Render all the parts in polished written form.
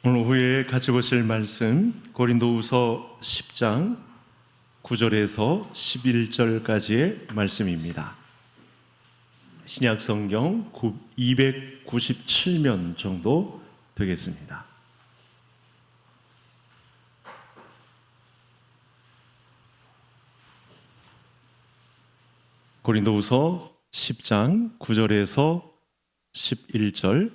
오늘 오후에 같이 보실 말씀 고린도후서 10장 9절에서 11절까지의 말씀입니다. 신약성경 297면 정도 되겠습니다. 고린도후서 10장 9절에서 11절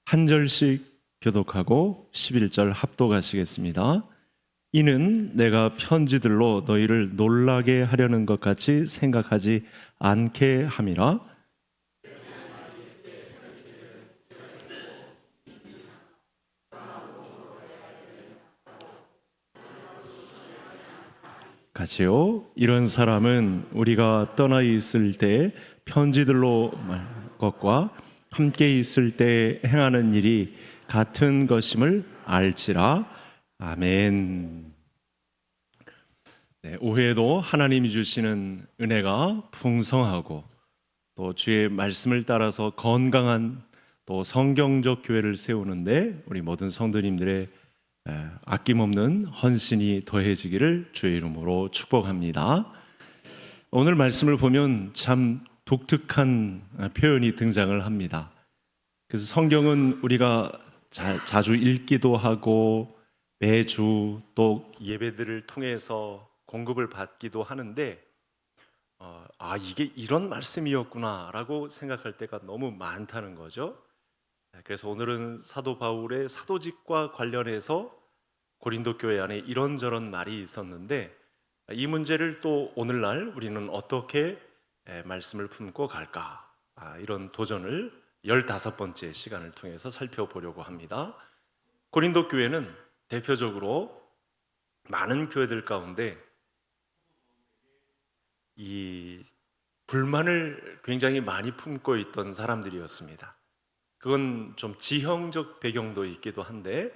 한 절씩 교독하고 11절 합독하시겠습니다. 이는 내가 편지들로 너희를 놀라게 하려는 것 같이 생각하지 않게 함이라. 같이요. 이런 사람은 우리가 떠나 있을 때 편지들로 말 것과 함께 있을 때 행하는 일이 같은 것임을 알지라. 아멘. 네, 올해도 하나님이 주시는 은혜가 풍성하고 또 주의 말씀을 따라서 건강한 또 성경적 교회를 세우는데 우리 모든 성도님들의 아낌없는 헌신이 더해지기를 주의 이름으로 축복합니다. 오늘 말씀을 보면 참 독특한 표현이 등장을 합니다. 그래서 성경은 우리가 자주 읽기도 하고 매주 또 예배들을 통해서 공급을 받기도 하는데 이게 이런 말씀이었구나 라고 생각할 때가 너무 많다는 거죠. 그래서 오늘은 사도 바울의 사도직과 관련해서 고린도 교회 안에 이런저런 말이 있었는데 이 문제를 또 오늘날 우리는 어떻게 말씀을 품고 갈까, 이런 도전을 15번째 시간을 통해서 살펴보려고 합니다. 고린도 교회는 대표적으로 많은 교회들 가운데 이 불만을 굉장히 많이 품고 있던 사람들이었습니다. 그건 좀 지형적 배경도 있기도 한데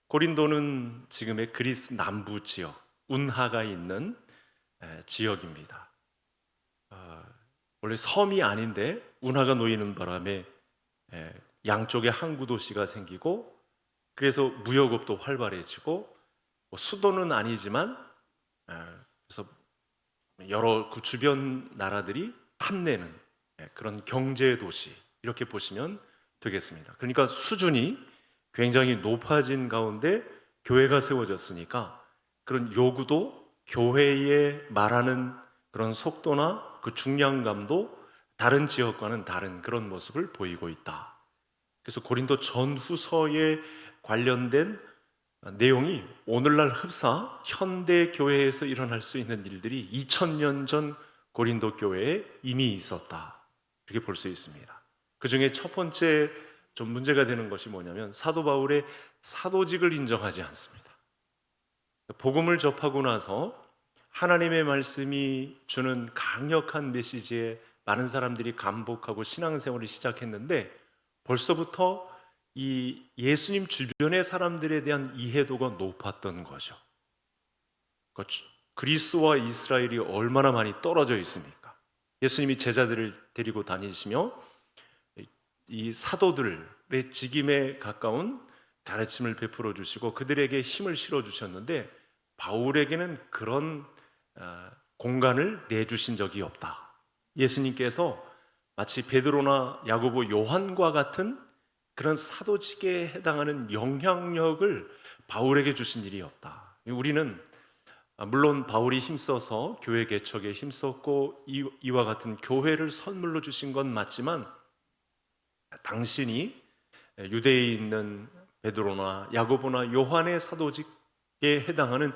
고린도는 지금의 그리스 남부 지역, 운하가 있는 지역입니다. 원래 섬이 아닌데 운하가 놓이는 바람에 양쪽에 항구 도시가 생기고 그래서 무역업도 활발해지고 수도는 아니지만 그래서 여러 그 주변 나라들이 탐내는 그런 경제 도시 이렇게 보시면 되겠습니다. 그러니까 수준이 굉장히 높아진 가운데 교회가 세워졌으니까 그런 요구도 교회에 말하는 그런 속도나 그 중량감도 다른 지역과는 다른 그런 모습을 보이고 있다. 그래서 고린도 전후서에 관련된 내용이 오늘날 흡사 현대 교회에서 일어날 수 있는 일들이 2000년 전 고린도 교회에 이미 있었다, 이렇게 볼 수 있습니다. 그 중에 첫 번째 좀 문제가 되는 것이 뭐냐면 사도 바울의 사도직을 인정하지 않습니다. 복음을 접하고 나서 하나님의 말씀이 주는 강력한 메시지에 많은 사람들이 감복하고 신앙생활을 시작했는데 벌써부터 이 예수님 주변의 사람들에 대한 이해도가 높았던 거죠. 그리스와 이스라엘이 얼마나 많이 떨어져 있습니까? 예수님이 제자들을 데리고 다니시며 이 사도들의 직임에 가까운 가르침을 베풀어 주시고 그들에게 힘을 실어 주셨는데 바울에게는 그런 공간을 내주신 적이 없다. 예수님께서 마치 베드로나 야고보, 요한과 같은 그런 사도직에 해당하는 영향력을 바울에게 주신 일이 없다. 우리는 물론 바울이 힘써서 교회 개척에 힘썼고 이와 같은 교회를 선물로 주신 건 맞지만 당신이 유대에 있는 베드로나 야고보나 요한의 사도직에 해당하는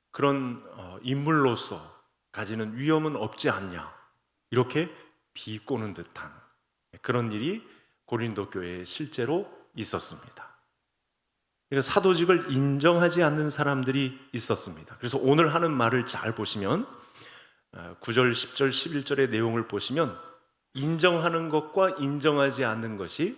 그런 인물로서 가지는 위엄은 없지 않냐, 이렇게 비꼬는 듯한 그런 일이 고린도 교회에 실제로 있었습니다. 그러니까 사도직을 인정하지 않는 사람들이 있었습니다. 그래서 오늘 하는 말을 잘 보시면 9절, 10절, 11절의 내용을 보시면 인정하는 것과 인정하지 않는 것이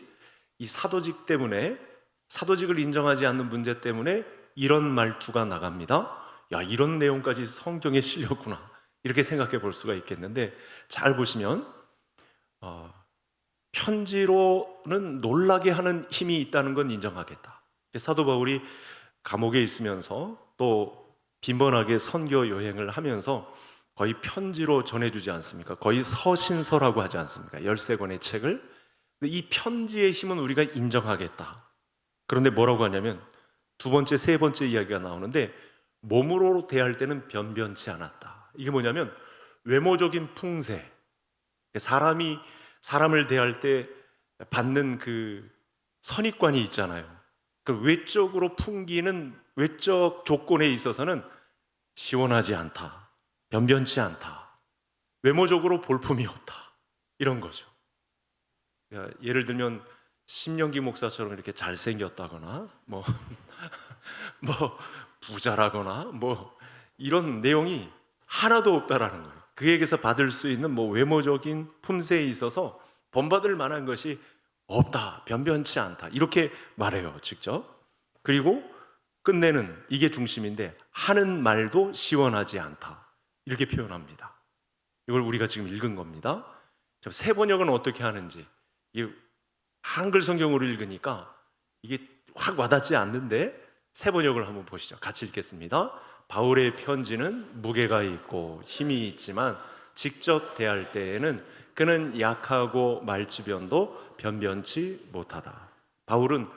이 사도직 때문에, 사도직을 인정하지 않는 문제 때문에 이런 말투가 나갑니다. 야, 이런 내용까지 성경에 실렸구나, 이렇게 생각해 볼 수가 있겠는데 잘 보시면 편지로는 놀라게 하는 힘이 있다는 건 인정하겠다. 사도 바울이 감옥에 있으면서 또 빈번하게 선교 여행을 하면서 거의 편지로 전해주지 않습니까? 거의 서신서라고 하지 않습니까? 13권의 책을. 근데 이 편지의 힘은 우리가 인정하겠다. 그런데 뭐라고 하냐면 두 번째, 세 번째 이야기가 나오는데 몸으로 대할 때는 변변치 않았다. 이게 뭐냐면 외모적인 풍세, 사람이 사람을 대할 때 받는 그 선입관이 있잖아요. 그 외적으로 풍기는 외적 조건에 있어서는 시원하지 않다, 변변치 않다, 외모적으로 볼품이 없다, 이런 거죠. 그러니까 예를 들면 심령기 목사처럼 이렇게 잘생겼다거나 뭐 부자라거나 뭐 이런 내용이 하나도 없다라는 거예요. 그에게서 받을 수 있는 뭐 외모적인 품새에 있어서 본받을 만한 것이 없다, 변변치 않다, 이렇게 말해요, 직접. 그리고 끝내는 이게 중심인데 하는 말도 시원하지 않다, 이렇게 표현합니다. 이걸 우리가 지금 읽은 겁니다. 새 번역은 어떻게 하는지, 이게 한글 성경으로 읽으니까 이게 확 와닿지 않는데 새 번역을 한번 보시죠. 같이 읽겠습니다. 바울의 편지는 무게가 있고 힘이 있지만 직접 대할 때에는 그는 약하고 말주변도 변변치 못하다. 바울은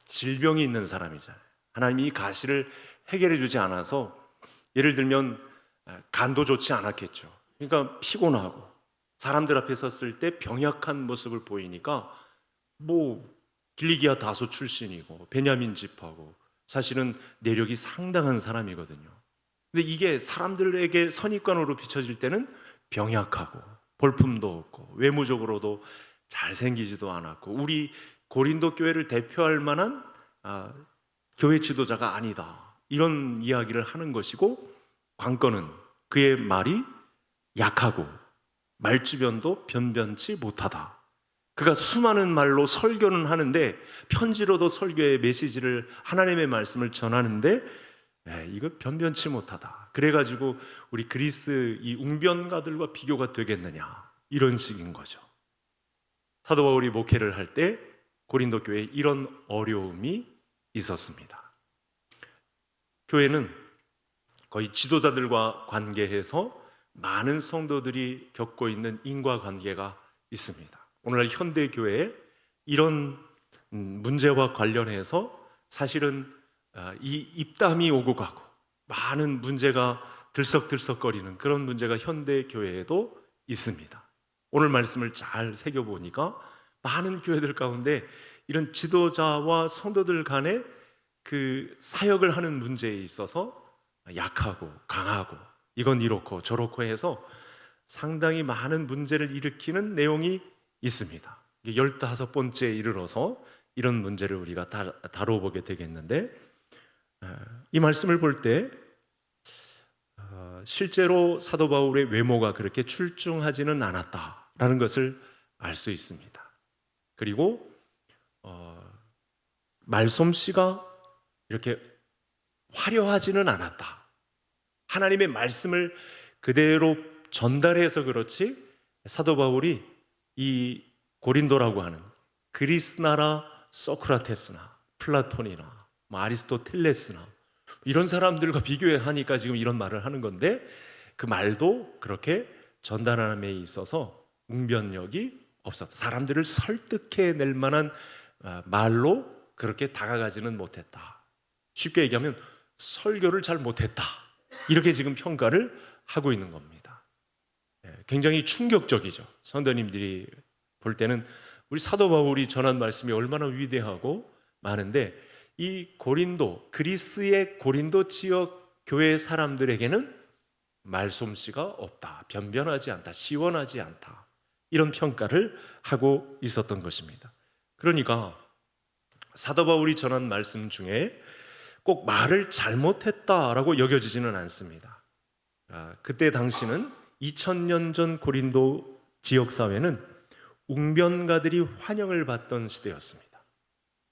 질병이 있는 사람이잖아요. 하나님이 이 가시를 해결해 주지 않아서 예를 들면 간도 좋지 않았겠죠. 그러니까 피곤하고 사람들 앞에 섰을 때 병약한 모습을 보이니까 뭐 길리기아 다소 출신이고 베냐민 집하고 사실은 내력이 상당한 사람이거든요. 근데 이게 사람들에게 선입관으로 비춰질 때는 병약하고 볼품도 없고 외모적으로도 잘생기지도 않았고 우리 고린도 교회를 대표할 만한 교회 지도자가 아니다, 이런 이야기를 하는 것이고, 관건은 그의 말이 약하고 말주변도 변변치 못하다. 그가 수많은 말로 설교는 하는데 편지로도 설교의 메시지를, 하나님의 말씀을 전하는데 이거 변변치 못하다. 그래가지고 우리 그리스 이 웅변가들과 비교가 되겠느냐, 이런 식인 거죠. 사도 바울이 목회를 할 때 고린도 교회에 이런 어려움이 있었습니다. 교회는 거의 지도자들과 관계해서 많은 성도들이 겪고 있는 인과관계가 있습니다. 오늘날 현대 교회에 이런 문제와 관련해서 사실은 이 입담이 오고 가고 많은 문제가 들썩들썩거리는 그런 문제가 현대 교회에도 있습니다. 오늘 말씀을 잘 새겨보니까 많은 교회들 가운데 이런 지도자와 성도들 간의 그 사역을 하는 문제에 있어서 약하고 강하고 이건 이렇고 저렇고 해서 상당히 많은 문제를 일으키는 내용이 있습니다. 15번째에 이르러서 이런 문제를 우리가 다뤄보게 되겠는데, 이 말씀을 볼 때 실제로 사도 바울의 외모가 그렇게 출중하지는 않았다라는 것을 알 수 있습니다. 그리고 말솜씨가 이렇게 화려하지는 않았다. 하나님의 말씀을 그대로 전달해서 그렇지 사도 바울이 이 고린도라고 하는 그리스 나라 소크라테스나 플라톤이나 아리스토텔레스나 이런 사람들과 비교하니까 지금 이런 말을 하는 건데, 그 말도 그렇게 전달함에 있어서 웅변력이 없었다. 사람들을 설득해낼 만한 말로 그렇게 다가가지는 못했다. 쉽게 얘기하면 설교를 잘 못했다, 이렇게 지금 평가를 하고 있는 겁니다. 굉장히 충격적이죠. 성도님들이 볼 때는 우리 사도 바울이 전한 말씀이 얼마나 위대하고 많은데, 이 고린도, 그리스의 고린도 지역 교회 사람들에게는 말솜씨가 없다, 변변하지 않다, 시원하지 않다, 이런 평가를 하고 있었던 것입니다. 그러니까 사도 바울이 전한 말씀 중에 꼭 말을 잘못했다라고 여겨지지는 않습니다. 그때 당시는 2000년 전 고린도 지역사회는 웅변가들이 환영을 받던 시대였습니다.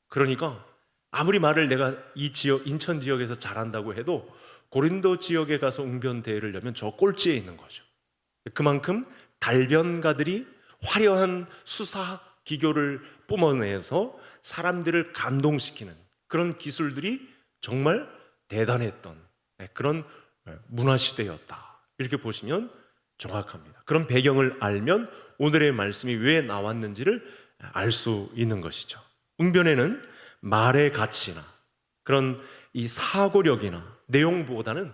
그러니까 아무리 말을 내가 이 지역, 인천 지역에서 잘한다고 해도 고린도 지역에 가서 웅변대회를 열면 저 꼴찌에 있는 거죠. 그만큼 달변가들이 화려한 수사학 기교를 뿜어내서 사람들을 감동시키는 그런 기술들이 정말 대단했던 그런 문화시대였다. 이렇게 보시면 정확합니다. 그런 배경을 알면 오늘의 말씀이 왜 나왔는지를 알 수 있는 것이죠. 웅변에는 말의 가치나 그런 이 사고력이나 내용보다는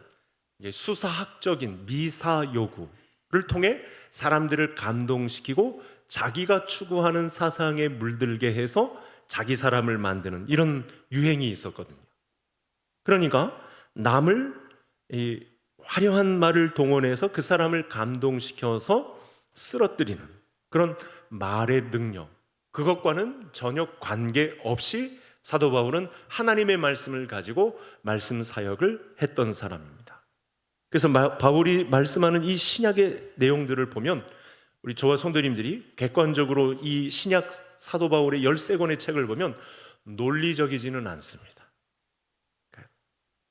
수사학적인 미사 요구를 통해 사람들을 감동시키고 자기가 추구하는 사상에 물들게 해서 자기 사람을 만드는 이런 유행이 있었거든요. 그러니까 남을 이 화려한 말을 동원해서 그 사람을 감동시켜서 쓰러뜨리는 그런 말의 능력, 그것과는 전혀 관계없이 사도 바울은 하나님의 말씀을 가지고 말씀 사역을 했던 사람입니다. 그래서 바울이 말씀하는 이 신약의 내용들을 보면 우리 저와 성도님들이 객관적으로 이 신약 사도 바울의 13권의 책을 보면 논리적이지는 않습니다.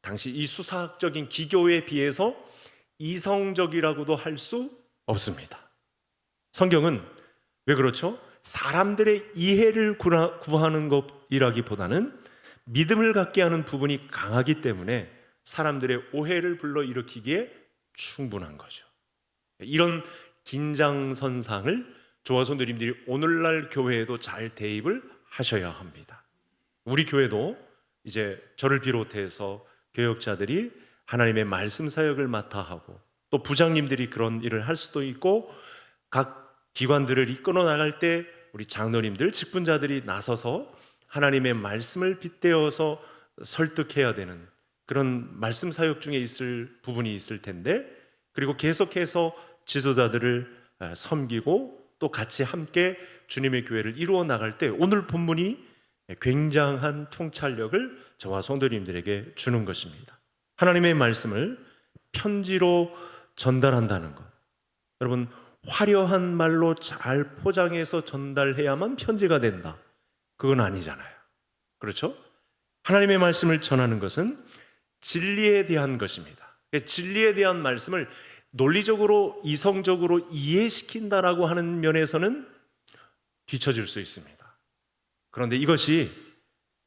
당시 이 수사학적인 기교에 비해서 이성적이라고도 할 수 없습니다. 성경은 왜 그렇죠? 사람들의 이해를 구하는 것이라기보다는 믿음을 갖게 하는 부분이 강하기 때문에 사람들의 오해를 불러일으키기에 충분한 거죠. 이런 긴장선상을 저와 성도님들이 오늘날 교회에도 잘 대입을 하셔야 합니다. 우리 교회도 이제 저를 비롯해서 교역자들이 하나님의 말씀 사역을 맡아 하고 또 부장님들이 그런 일을 할 수도 있고 각 기관들을 이끌어 나갈 때 우리 장로님들, 직분자들이 나서서 하나님의 말씀을 빗대어서 설득해야 되는 그런 말씀 사역 중에 있을 부분이 있을 텐데, 그리고 계속해서 지도자들을 섬기고 또 같이 함께 주님의 교회를 이루어 나갈 때 오늘 본문이 굉장한 통찰력을 저와 성도님들에게 주는 것입니다. 하나님의 말씀을 편지로 전달한다는 것, 여러분 화려한 말로 잘 포장해서 전달해야만 편지가 된다, 그건 아니잖아요. 그렇죠? 하나님의 말씀을 전하는 것은 진리에 대한 것입니다. 진리에 대한 말씀을 논리적으로 이성적으로 이해시킨다라고 하는 면에서는 뒤처질 수 있습니다. 그런데 이것이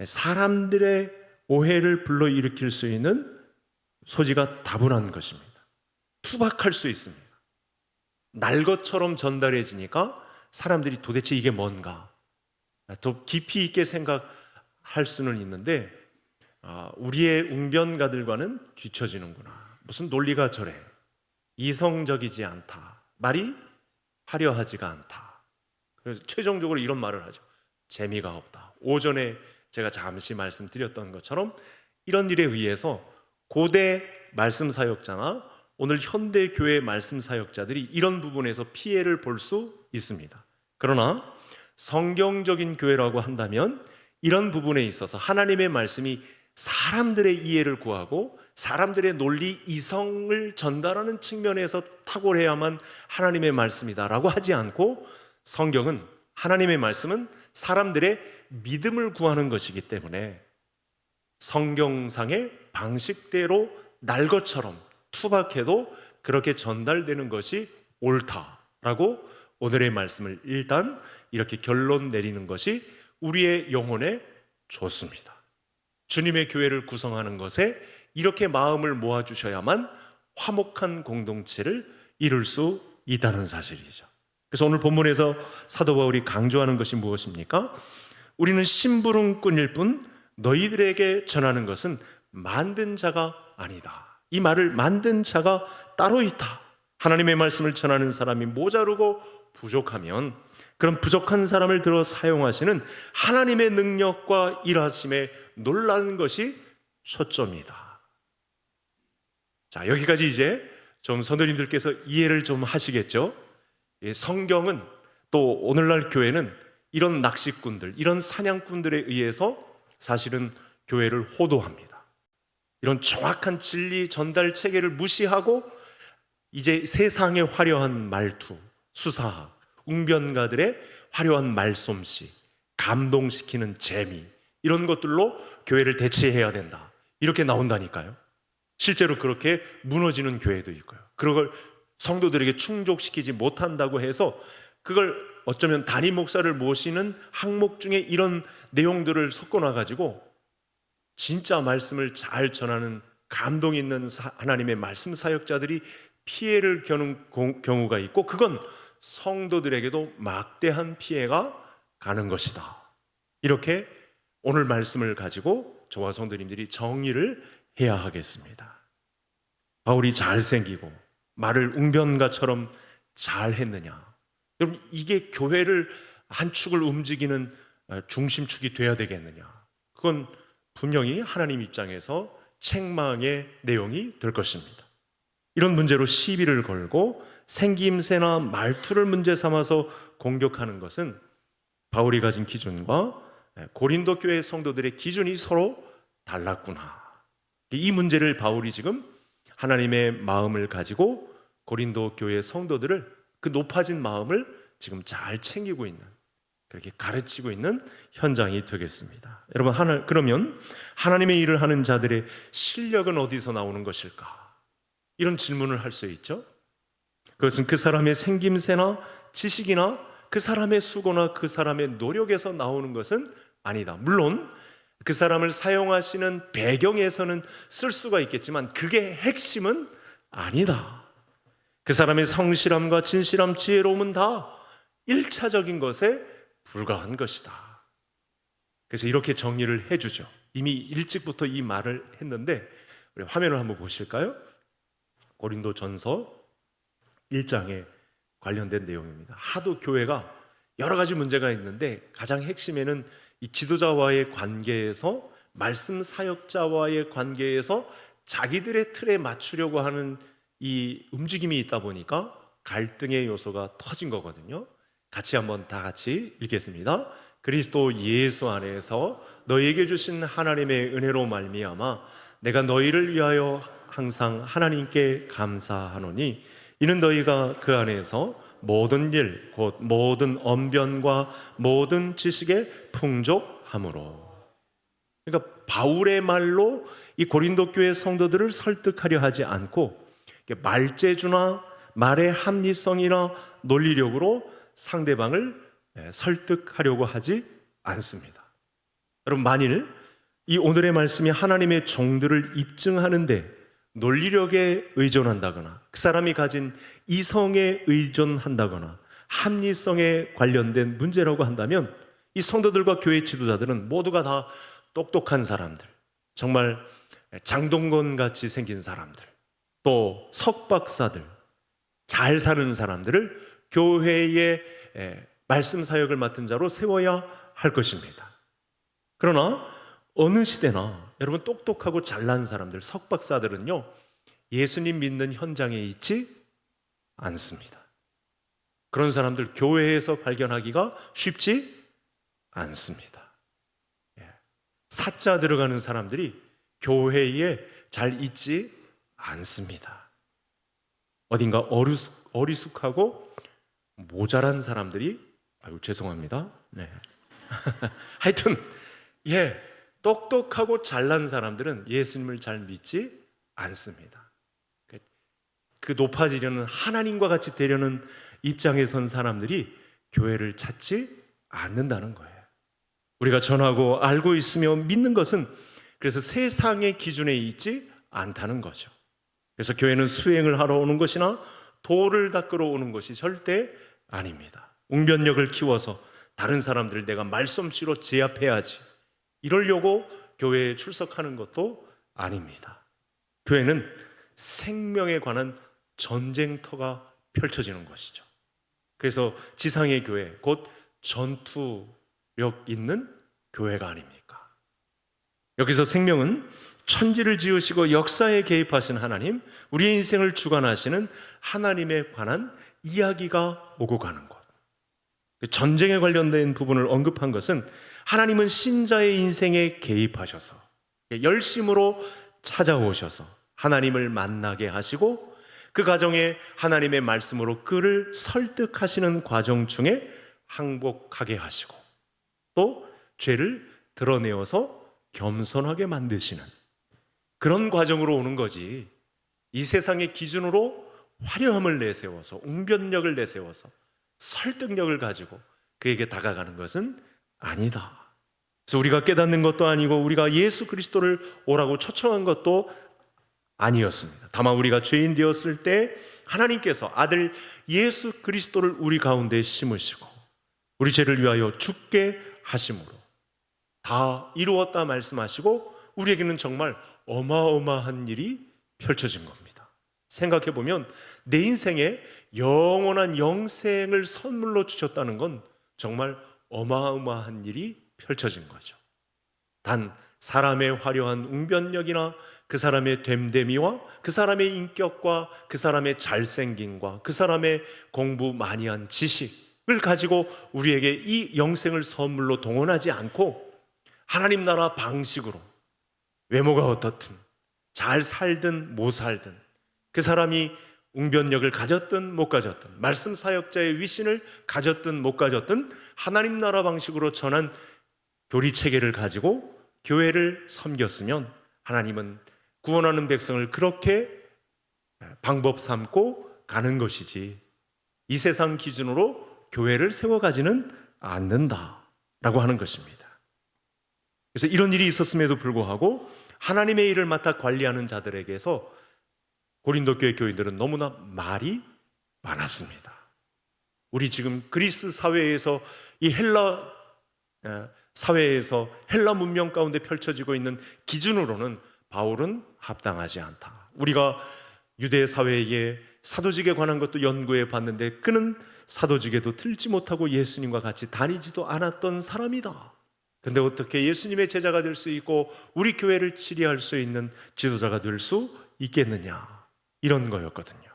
사람들의 오해를 불러일으킬 수 있는 소지가 다분한 것입니다. 투박할 수 있습니다. 날 것처럼 전달해지니까 사람들이 도대체 이게 뭔가 더 깊이 있게 생각할 수는 있는데 우리의 웅변가들과는 뒤처지는구나. 무슨 논리가 저래, 이성적이지 않다, 말이 화려하지가 않다. 그래서 최종적으로 이런 말을 하죠. 재미가 없다. 오전에 제가 잠시 말씀드렸던 것처럼 이런 일에 의해서 고대 말씀 사역자나 오늘 현대 교회 말씀 사역자들이 이런 부분에서 피해를 볼 수 있습니다. 그러나 성경적인 교회라고 한다면 이런 부분에 있어서 하나님의 말씀이 사람들의 이해를 구하고 사람들의 논리 이성을 전달하는 측면에서 탁월해야만 하나님의 말씀이다라고 하지 않고, 성경은, 하나님의 말씀은 사람들의 믿음을 구하는 것이기 때문에 성경상의 방식대로 날 것처럼 투박해도 그렇게 전달되는 것이 옳다라고 오늘의 말씀을 일단 이렇게 결론 내리는 것이 우리의 영혼에 좋습니다. 주님의 교회를 구성하는 것에 이렇게 마음을 모아주셔야만 화목한 공동체를 이룰 수 있다는 사실이죠. 그래서 오늘 본문에서 사도 바울이 강조하는 것이 무엇입니까? 우리는 심부름꾼일 뿐 너희들에게 전하는 것은 만든 자가 아니다. 이 말을 만든 자가 따로 있다. 하나님의 말씀을 전하는 사람이 모자르고 부족하면 그런 부족한 사람을 들어 사용하시는 하나님의 능력과 일하심에 놀라는 것이 초점이다. 자, 여기까지 이제 좀 성도님들께서 이해를 좀 하시겠죠? 성경은 또 오늘날 교회는 이런 낚시꾼들, 이런 사냥꾼들에 의해서 사실은 교회를 호도합니다. 이런 정확한 진리 전달 체계를 무시하고 이제 세상의 화려한 말투, 수사학, 웅변가들의 화려한 말솜씨, 감동시키는 재미, 이런 것들로 교회를 대체해야 된다, 이렇게 나온다니까요. 실제로 그렇게 무너지는 교회도 있고요. 그걸 성도들에게 충족시키지 못한다고 해서 그걸 어쩌면 담임 목사를 모시는 항목 중에 이런 내용들을 섞어놔가지고 진짜 말씀을 잘 전하는 감동 있는 하나님의 말씀 사역자들이 피해를 겪는 경우가 있고, 그건 성도들에게도 막대한 피해가 가는 것이다. 이렇게 오늘 말씀을 가지고 저와 성도님들이 정리를 해야 하겠습니다. 바울이 잘생기고 말을 웅변가처럼 잘했느냐? 여러분, 이게 교회를 한 축을 움직이는 중심축이 돼야 되겠느냐? 그건 분명히 하나님 입장에서 책망의 내용이 될 것입니다. 이런 문제로 시비를 걸고 생김새나 말투를 문제 삼아서 공격하는 것은 바울이 가진 기준과 고린도 교회 성도들의 기준이 서로 달랐구나. 이 문제를 바울이 지금 하나님의 마음을 가지고 고린도 교회 성도들을, 그 높아진 마음을 지금 잘 챙기고 있는, 그렇게 가르치고 있는 현장이 되겠습니다. 여러분, 그러면 하나님의 일을 하는 자들의 실력은 어디서 나오는 것일까? 이런 질문을 할 수 있죠. 그것은 그 사람의 생김새나 지식이나 그 사람의 수고나 그 사람의 노력에서 나오는 것은 아니다. 물론 그 사람을 사용하시는 배경에서는 쓸 수가 있겠지만 그게 핵심은 아니다. 그 사람의 성실함과 진실함, 지혜로움은 다 1차적인 것에 불과한 것이다. 그래서 이렇게 정리를 해주죠. 이미 일찍부터 이 말을 했는데, 우리 화면을 한번 보실까요? 고린도 전서 1장에 관련된 내용입니다. 하도 교회가 여러 가지 문제가 있는데 가장 핵심에는 이 지도자와의 관계에서, 말씀 사역자와의 관계에서 자기들의 틀에 맞추려고 하는 이 움직임이 있다 보니까 갈등의 요소가 터진 거거든요. 같이 한번 다 같이 읽겠습니다. 그리스도 예수 안에서 너희에게 주신 하나님의 은혜로 말미암아 내가 너희를 위하여 항상 하나님께 감사하노니 이는 너희가 그 안에서 모든 일 곧 모든 언변과 모든 지식에 풍족함으로. 그러니까 바울의 말로 이 고린도 교회 성도들을 설득하려 하지 않고 말재주나 말의 합리성이나 논리력으로 상대방을 설득하려고 하지 않습니다. 여러분, 만일 이 오늘의 말씀이 하나님의 종들을 입증하는데 논리력에 의존한다거나 그 사람이 가진 이성에 의존한다거나 합리성에 관련된 문제라고 한다면 이 성도들과 교회 지도자들은 모두가 다 똑똑한 사람들, 정말 장동건 같이 생긴 사람들, 또 석박사들, 잘 사는 사람들을 교회의 말씀 사역을 맡은 자로 세워야 할 것입니다. 그러나 어느 시대나 여러분, 똑똑하고 잘난 사람들, 석박사들은요, 예수님 믿는 현장에 있지 않습니다. 그런 사람들 교회에서 발견하기가 쉽지 않습니다. 사자 들어가는 사람들이 교회에 잘 있지 않습니다. 어딘가 어리숙하고 모자란 사람들이, 아유 죄송합니다. 네. 하여튼 똑똑하고 잘난 사람들은 예수님을 잘 믿지 않습니다. 그 높아지려는, 하나님과 같이 되려는 입장에 선 사람들이 교회를 찾지 않는다는 거예요. 우리가 전하고 알고 있으며 믿는 것은 그래서 세상의 기준에 있지 않다는 거죠. 그래서 교회는 수행을 하러 오는 것이나 도를 닦으러 오는 것이 절대 아닙니다. 웅변력을 키워서 다른 사람들을 내가 말솜씨로 제압해야지, 이러려고 교회에 출석하는 것도 아닙니다. 교회는 생명에 관한 전쟁터가 펼쳐지는 것이죠. 그래서 지상의 교회, 곧 전투력 있는 교회가 아닙니까? 여기서 생명은 천지를 지으시고 역사에 개입하신 하나님, 우리의 인생을 주관하시는 하나님에 관한 이야기가 오고 가는 것. 전쟁에 관련된 부분을 언급한 것은 하나님은 신자의 인생에 개입하셔서 열심으로 찾아오셔서 하나님을 만나게 하시고 그 과정에 하나님의 말씀으로 그를 설득하시는 과정 중에 항복하게 하시고 또 죄를 드러내어서 겸손하게 만드시는 그런 과정으로 오는 거지, 이 세상의 기준으로 화려함을 내세워서 웅변력을 내세워서 설득력을 가지고 그에게 다가가는 것은 아니다. 그래서 우리가 깨닫는 것도 아니고 우리가 예수 그리스도를 오라고 초청한 것도 아니었습니다. 다만 우리가 죄인 되었을 때 하나님께서 아들 예수 그리스도를 우리 가운데 심으시고 우리 죄를 위하여 죽게 하심으로 다 이루었다 말씀하시고 우리에게는 정말 어마어마한 일이 펼쳐진 겁니다. 생각해 보면 내 인생에 영원한 영생을 선물로 주셨다는 건 정말 어마어마한 일이 펼쳐진 거죠. 단 사람의 화려한 웅변력이나 그 사람의 됨됨이와 그 사람의 인격과 그 사람의 잘생김과 그 사람의 공부 많이 한 지식을 가지고 우리에게 이 영생을 선물로 동원하지 않고 하나님 나라 방식으로 외모가 어떻든 잘 살든 못 살든 그 사람이 웅변력을 가졌든 못 가졌든 말씀 사역자의 위신을 가졌든 못 가졌든 하나님 나라 방식으로 전한 교리 체계를 가지고 교회를 섬겼으면 하나님은 구원하는 백성을 그렇게 방법 삼고 가는 것이지 이 세상 기준으로 교회를 세워가지는 않는다라고 하는 것입니다. 그래서 이런 일이 있었음에도 불구하고 하나님의 일을 맡아 관리하는 자들에게서 고린도 교회 교인들은 너무나 말이 많았습니다. 우리 지금 그리스 사회에서 이 헬라 사회에서 헬라 문명 가운데 펼쳐지고 있는 기준으로는 바울은 합당하지 않다. 우리가 유대 사회의 사도직에 관한 것도 연구해 봤는데 그는 사도직에도 들지 못하고 예수님과 같이 다니지도 않았던 사람이다. 근데 어떻게 예수님의 제자가 될 수 있고 우리 교회를 치리할 수 있는 지도자가 될 수 있겠느냐, 이런 거였거든요.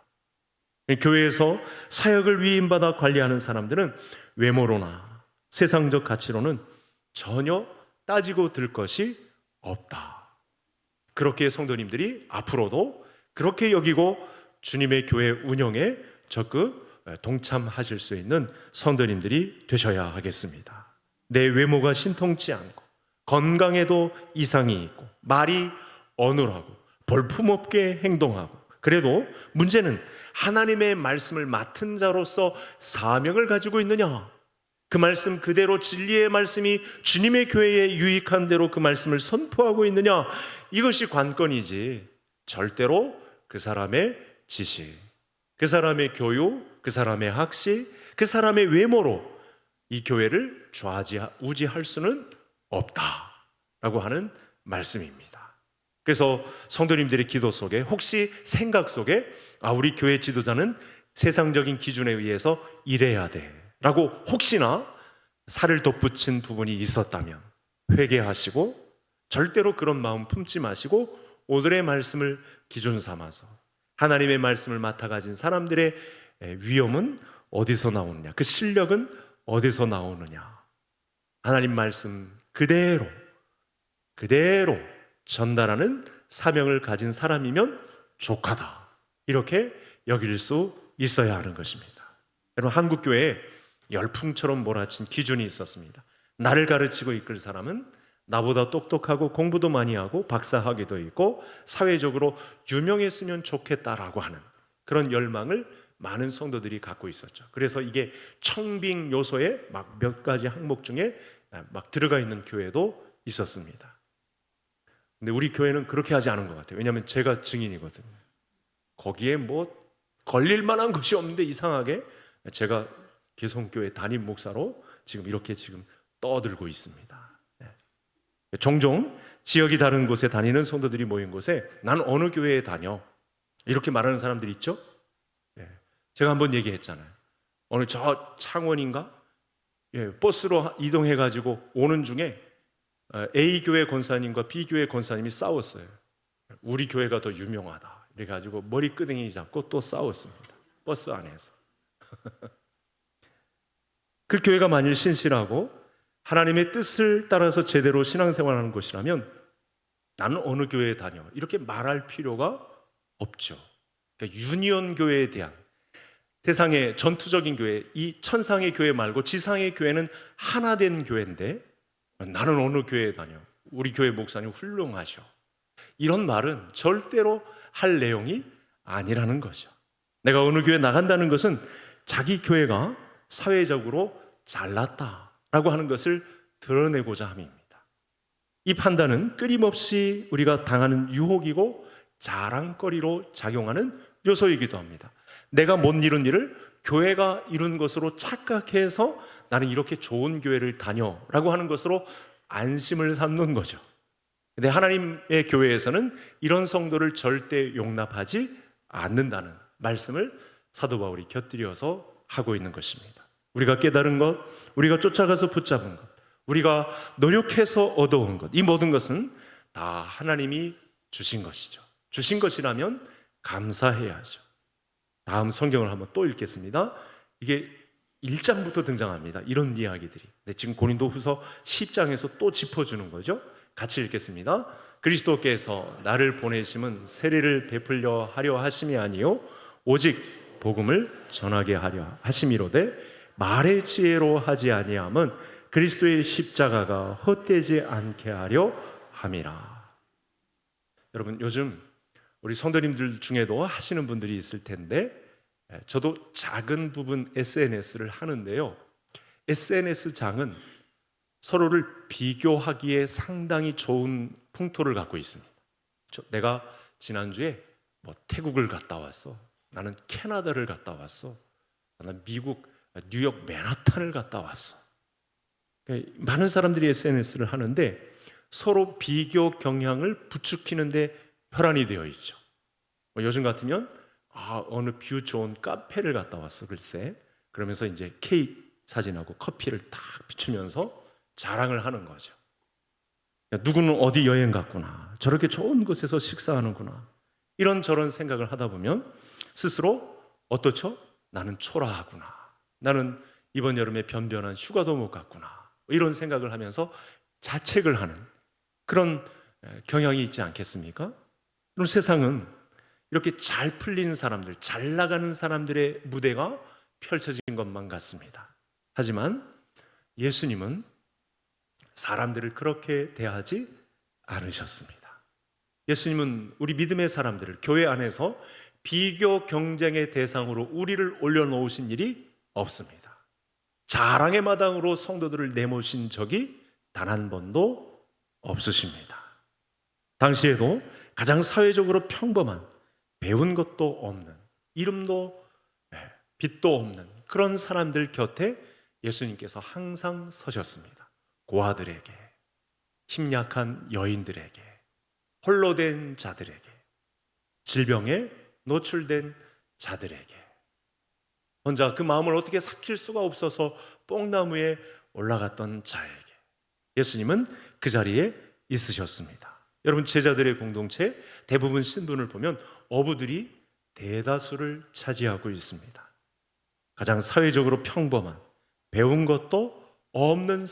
교회에서 사역을 위임받아 관리하는 사람들은 외모로나 세상적 가치로는 전혀 따지고 들 것이 없다. 그렇게 성도님들이 앞으로도 그렇게 여기고 주님의 교회 운영에 적극 동참하실 수 있는 성도님들이 되셔야 하겠습니다. 내 외모가 신통치 않고 건강에도 이상이 있고 말이 어눌하고 볼품없게 행동하고 그래도 문제는 하나님의 말씀을 맡은 자로서 사명을 가지고 있느냐, 그 말씀 그대로 진리의 말씀이 주님의 교회에 유익한 대로 그 말씀을 선포하고 있느냐, 이것이 관건이지 절대로 그 사람의 지식, 그 사람의 교육, 그 사람의 학식, 그 사람의 외모로 이 교회를 좌지우지할 수는 없다라고 하는 말씀입니다. 그래서 성도님들의 기도 속에 혹시 생각 속에 우리 교회 지도자는 세상적인 기준에 의해서 이래야 돼 라고 혹시나 살을 덧붙인 부분이 있었다면 회개하시고 절대로 그런 마음 품지 마시고 오늘의 말씀을 기준 삼아서 하나님의 말씀을 맡아 가진 사람들의 위엄은 어디서 나오느냐, 그 실력은 어디서 나오느냐, 하나님 말씀 그대로 전달하는 사명을 가진 사람이면 족하다, 이렇게 여길 수 있어야 하는 것입니다. 여러분, 한국교회에 열풍처럼 몰아친 기준이 있었습니다. 나를 가르치고 이끌 사람은 나보다 똑똑하고 공부도 많이 하고 박사학위도 있고 사회적으로 유명했으면 좋겠다라고 하는 그런 열망을 많은 성도들이 갖고 있었죠. 그래서 이게 청빙 요소에 막 몇 가지 항목 중에 막 들어가 있는 교회도 있었습니다. 근데 우리 교회는 그렇게 하지 않은 것 같아요. 왜냐하면 제가 증인이거든요. 거기에 뭐 걸릴 만한 것이 없는데 이상하게 제가 개성교회 담임 목사로 지금 이렇게 떠들고 있습니다. 종종 지역이 다른 곳에 다니는 성도들이 모인 곳에 난 어느 교회에 다녀 이렇게 말하는 사람들이 있죠. 제가 한번 얘기했잖아요. 어느 저 창원인가 버스로 이동해가지고 오는 중에 A 교회 권사님과 B 교회 권사님이 싸웠어요. 우리 교회가 더 유명하다 이래가지고 머리끄댕이 잡고 또 싸웠습니다. 버스 안에서. 그 교회가 만일 신실하고 하나님의 뜻을 따라서 제대로 신앙생활하는 곳이라면 나는 어느 교회에 다녀 이렇게 말할 필요가 없죠. 그러니까 유니온 교회에 대한 세상의 전투적인 교회, 이 천상의 교회 말고 지상의 교회는 하나 된 교회인데 나는 어느 교회에 다녀, 우리 교회 목사님 훌륭하셔, 이런 말은 절대로 할 내용이 아니라는 거죠. 내가 어느 교회 나간다는 것은 자기 교회가 사회적으로 잘났다라고 하는 것을 드러내고자 함입니다. 이 판단은 끊임없이 우리가 당하는 유혹이고 자랑거리로 작용하는 요소이기도 합니다. 내가 못 이룬 일을 교회가 이룬 것으로 착각해서 나는 이렇게 좋은 교회를 다녀라고 하는 것으로 안심을 삼는 거죠. 근데 하나님의 교회에서는 이런 성도를 절대 용납하지 않는다는 말씀을 사도 바울이 곁들여서 하고 있는 것입니다. 우리가 깨달은 것, 우리가 쫓아가서 붙잡은 것, 우리가 노력해서 얻어온 것, 이 모든 것은 다 하나님이 주신 것이죠. 주신 것이라면 감사해야죠. 다음 성경을 한번 또 읽겠습니다. 이게 1장부터 등장합니다. 이런 이야기들이. 네, 지금 고린도후서 10장에서 또 짚어주는 거죠. 같이 읽겠습니다. 그리스도께서 나를 보내심은 세례를 베풀려 하려 하심이 아니요 오직 복음을 전하게 하려 하심이로되 말의 지혜로 하지 아니함은 그리스도의 십자가가 헛되지 않게 하려 함이라. 여러분, 요즘 우리 성도님들 중에도 하시는 분들이 있을 텐데, 저도 작은 부분 SNS를 하는데요, SNS 장은 서로를 비교하기에 상당히 좋은 풍토를 갖고 있습니다. 내가 지난주에 태국을 갔다 왔어, 나는 캐나다를 갔다 왔어, 나는 미국 뉴욕 맨하탄을 갔다 왔어. 많은 사람들이 SNS를 하는데 서로 비교 경향을 부추기는데 혈안이 되어 있죠. 요즘 같으면 어느 뷰 좋은 카페를 갔다 왔어, 글쎄. 그러면서 이제 케이크 사진하고 커피를 딱 비추면서 자랑을 하는 거죠. 누구는 어디 여행 갔구나, 저렇게 좋은 곳에서 식사하는구나, 이런저런 생각을 하다 보면 스스로 어떻죠? 나는 초라하구나, 나는 이번 여름에 변변한 휴가도 못 갔구나, 이런 생각을 하면서 자책을 하는 그런 경향이 있지 않겠습니까? 그럼 세상은 이렇게 잘 풀린 사람들, 잘 나가는 사람들의 무대가 펼쳐진 것만 같습니다. 하지만 예수님은 사람들을 그렇게 대하지 않으셨습니다. 예수님은 우리 믿음의 사람들을 교회 안에서 비교 경쟁의 대상으로 우리를 올려놓으신 일이 없습니다. 자랑의 마당으로 성도들을 내모신 적이 단 한 번도 없으십니다. 당시에도 가장 사회적으로 평범한, 배운 것도 없는, 이름도 빛도 없는 그런 사람들 곁에 예수님께서 항상 서셨습니다. 고아들에게, 힘약한 여인들에게, 홀로 된 자들에게, 질병에 노출된 자들에게, 혼자 그 마음을 어떻게 삭힐 수가 없어서 뽕나무에 올라갔던 자에게 예수님은 그 자리에 있으셨습니다. 여러분, 제자들의 공동체 대부분 신분을 보면 어부들이 대다수를 차지하고 있습니다. 가장 사회적으로 평범한, 배운 것도 없는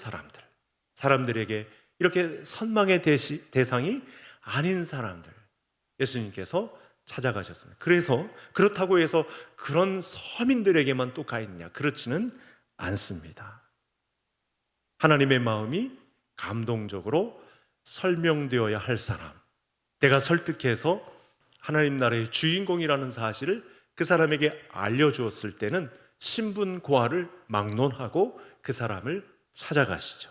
사람들에게 이렇게 선망의 대상이 아닌 사람들, 예수님께서 찾아가셨습니다. 그래서 그렇다고 해서 그런 서민들에게만 또 가 있느냐, 그렇지는 않습니다. 하나님의 마음이 감동적으로 설명되어야 할 사람, 내가 설득해서 하나님 나라의 주인공이라는 사실을 그 사람에게 알려주었을 때는 신분 고하를 막론하고 그 사람을 찾아가시죠.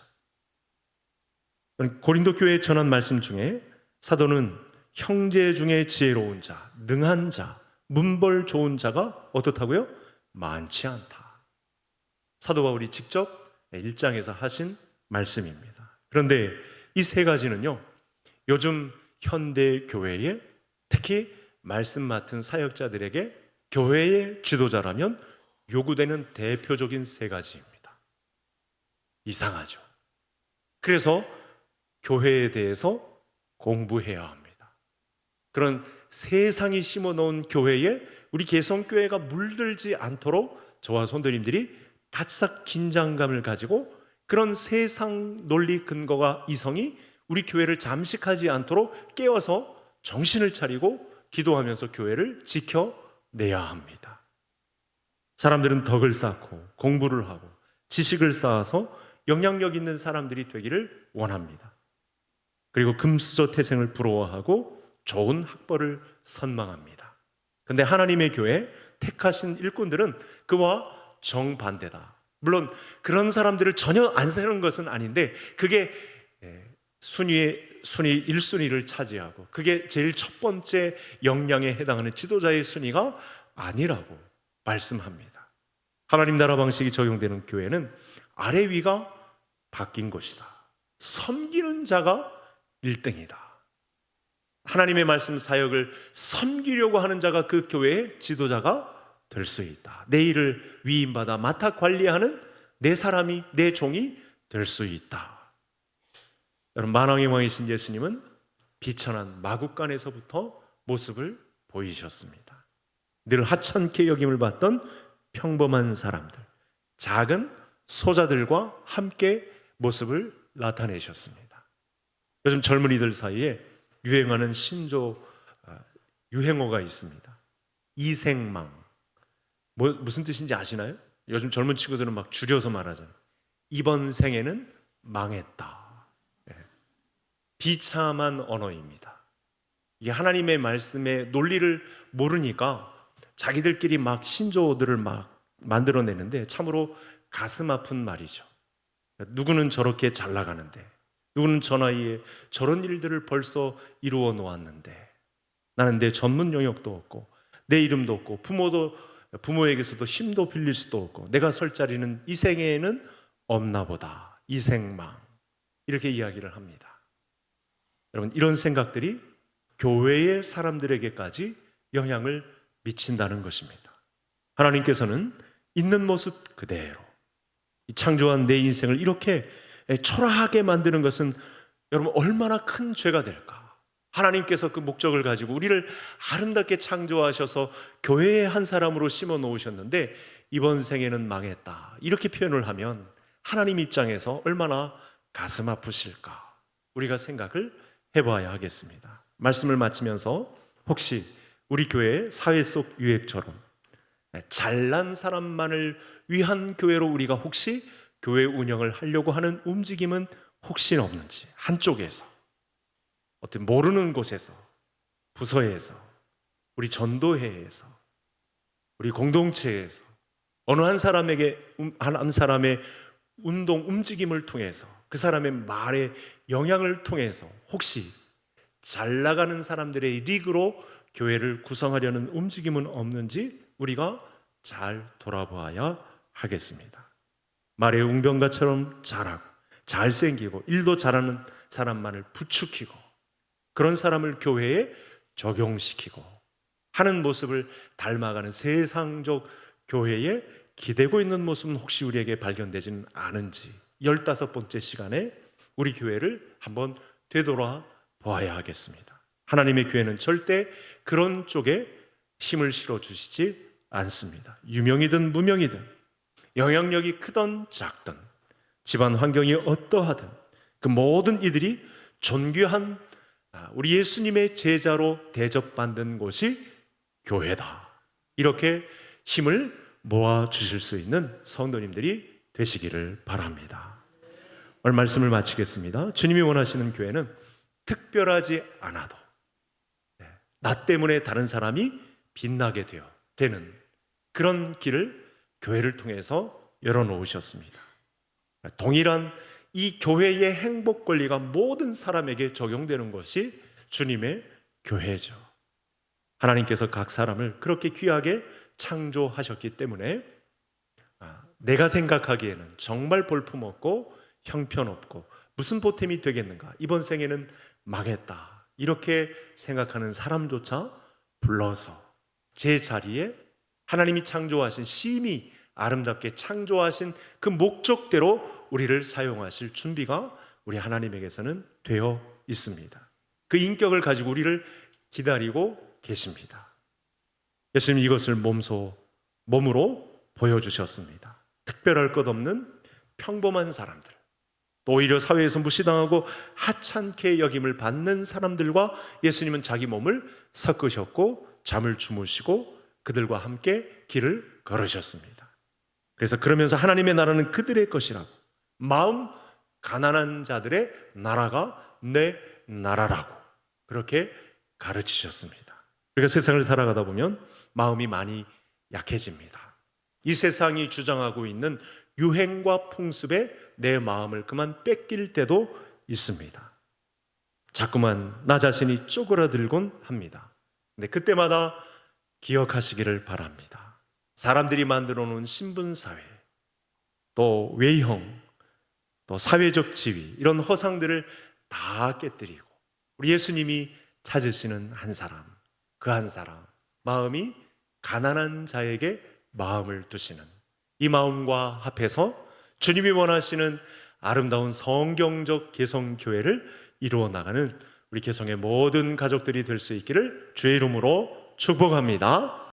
고린도 교회에 전한 말씀 중에 사도는 형제 중에 지혜로운 자, 능한 자, 문벌 좋은 자가 어떻다고요? 많지 않다. 사도 바울이 직접 1장에서 하신 말씀입니다. 그런데 이 세 가지는요, 요즘 현대 교회에, 특히 말씀 맡은 사역자들에게 교회의 지도자라면 요구되는 대표적인 세 가지입니다. 이상하죠? 그래서 교회에 대해서 공부해야 합니다. 그런 세상이 심어놓은 교회에 우리 개성교회가 물들지 않도록 저와 성도님들이 바싹 긴장감을 가지고 그런 세상 논리 근거가 이성이 우리 교회를 잠식하지 않도록 깨워서 정신을 차리고 기도하면서 교회를 지켜내야 합니다. 사람들은 덕을 쌓고 공부를 하고 지식을 쌓아서 영향력 있는 사람들이 되기를 원합니다. 그리고 금수저 태생을 부러워하고 좋은 학벌을 선망합니다. 그런데 하나님의 교회 택하신 일꾼들은 그와 정반대다. 물론 그런 사람들을 전혀 안 세우는 것은 아닌데 그게 순위 1순위를 차지하고 그게 제일 첫 번째 역량에 해당하는 지도자의 순위가 아니라고 말씀합니다. 하나님 나라 방식이 적용되는 교회는 아래 위가 바뀐 것이다. 섬기는 자가 1등이다. 하나님의 말씀 사역을 섬기려고 하는 자가 그 교회의 지도자가 될 수 있다. 내 일을 위임받아 맡아 관리하는 내 사람이, 내 종이 될 수 있다. 여러분, 만왕의 왕이신 예수님은 비천한 마국간에서부터 모습을 보이셨습니다. 늘 하찮게 여김을 받던 평범한 사람들, 작은 소자들과 함께 모습을 나타내셨습니다. 요즘 젊은이들 사이에 유행하는 신조 유행어가 있습니다. 이생망. 무슨 뜻인지 아시나요? 요즘 젊은 친구들은 막 줄여서 말하잖아요. 이번 생에는 망했다. 비참한 언어입니다. 이게 하나님의 말씀의 논리를 모르니까 자기들끼리 막 신조어들을 막 만들어내는데 참으로 가슴 아픈 말이죠. 누구는 저렇게 잘 나가는데, 누구는 저 나이에 저런 일들을 벌써 이루어 놓았는데, 나는 내 전문 영역도 없고 내 이름도 없고 부모에게서도 힘도 빌릴 수도 없고 내가 설 자리는 이 생에는 없나 보다. 이생망. 이렇게 이야기를 합니다. 여러분, 이런 생각들이 교회의 사람들에게까지 영향을 미친다는 것입니다. 하나님께서는 있는 모습 그대로 창조한 내 인생을 이렇게 초라하게 만드는 것은 여러분 얼마나 큰 죄가 될까? 하나님께서 그 목적을 가지고 우리를 아름답게 창조하셔서 교회의 한 사람으로 심어 놓으셨는데 이번 생에는 망했다. 이렇게 표현을 하면 하나님 입장에서 얼마나 가슴 아프실까? 우리가 생각을 해봐야 하겠습니다. 말씀을 마치면서 혹시 우리 교회의 사회 속 유행처럼 잘난 사람만을 위한 교회로 우리가 혹시 교회 운영을 하려고 하는 움직임은 혹시 없는지, 한쪽에서 어떤 모르는 곳에서, 부서에서, 우리 전도회에서, 우리 공동체에서 어느 한 사람의 운동 움직임을 통해서 그 사람의 말의 영향을 통해서 혹시 잘 나가는 사람들의 리그로 교회를 구성하려는 움직임은 없는지 우리가 잘 돌아봐야 하겠습니다. 말의 웅변가처럼 잘하고 잘생기고 일도 잘하는 사람만을 부추기고 그런 사람을 교회에 적용시키고 하는 모습을 닮아가는 세상적 교회에 기대고 있는 모습은 혹시 우리에게 발견되지는 않은지 15번째 시간에 우리 교회를 한번 되돌아 보아야 하겠습니다. 하나님의 교회는 절대 그런 쪽에 힘을 실어 주시지 않습니다. 유명이든 무명이든 영향력이 크든 작든 집안 환경이 어떠하든 그 모든 이들이 존귀한 우리 예수님의 제자로 대접받는 곳이 교회다. 이렇게 힘을 모아 주실 수 있는 성도님들이 되시기를 바랍니다. 오늘 말씀을 마치겠습니다. 주님이 원하시는 교회는 특별하지 않아도 나 때문에 다른 사람이 빛나게 되는 그런 길을 교회를 통해서 열어놓으셨습니다. 동일한 이 교회의 행복 권리가 모든 사람에게 적용되는 것이 주님의 교회죠. 하나님께서 각 사람을 그렇게 귀하게 창조하셨기 때문에 내가 생각하기에는 정말 볼품없고 형편없고 무슨 보탬이 되겠는가, 이번 생에는 망했다, 이렇게 생각하는 사람조차 불러서 제 자리에 하나님이 창조하신, 심히 아름답게 창조하신 그 목적대로 우리를 사용하실 준비가 우리 하나님에게서는 되어 있습니다. 그 인격을 가지고 우리를 기다리고 계십니다. 예수님이 이것을 몸으로 보여주셨습니다. 특별할 것 없는 평범한 사람들, 또 오히려 사회에서 무시당하고 하찮게 여김을 받는 사람들과 예수님은 자기 몸을 섞으셨고 잠을 주무시고 그들과 함께 길을 걸으셨습니다. 그래서 그러면서 하나님의 나라는 그들의 것이라고, 마음 가난한 자들의 나라가 내 나라라고 그렇게 가르치셨습니다. 그러니까 세상을 살아가다 보면 마음이 많이 약해집니다. 이 세상이 주장하고 있는 유행과 풍습에 내 마음을 그만 뺏길 때도 있습니다. 자꾸만 나 자신이 쪼그라들곤 합니다. 근데 그때마다 기억하시기를 바랍니다. 사람들이 만들어 놓은 신분사회, 또 외형, 또 사회적 지위, 이런 허상들을 다 깨뜨리고 우리 예수님이 찾으시는 한 사람, 그 한 사람, 마음이 가난한 자에게 마음을 두시는 이 마음과 합해서 주님이 원하시는 아름다운 성경적 개성교회를 이루어 나가는 우리 개성의 모든 가족들이 될 수 있기를 주의 이름으로 축복합니다.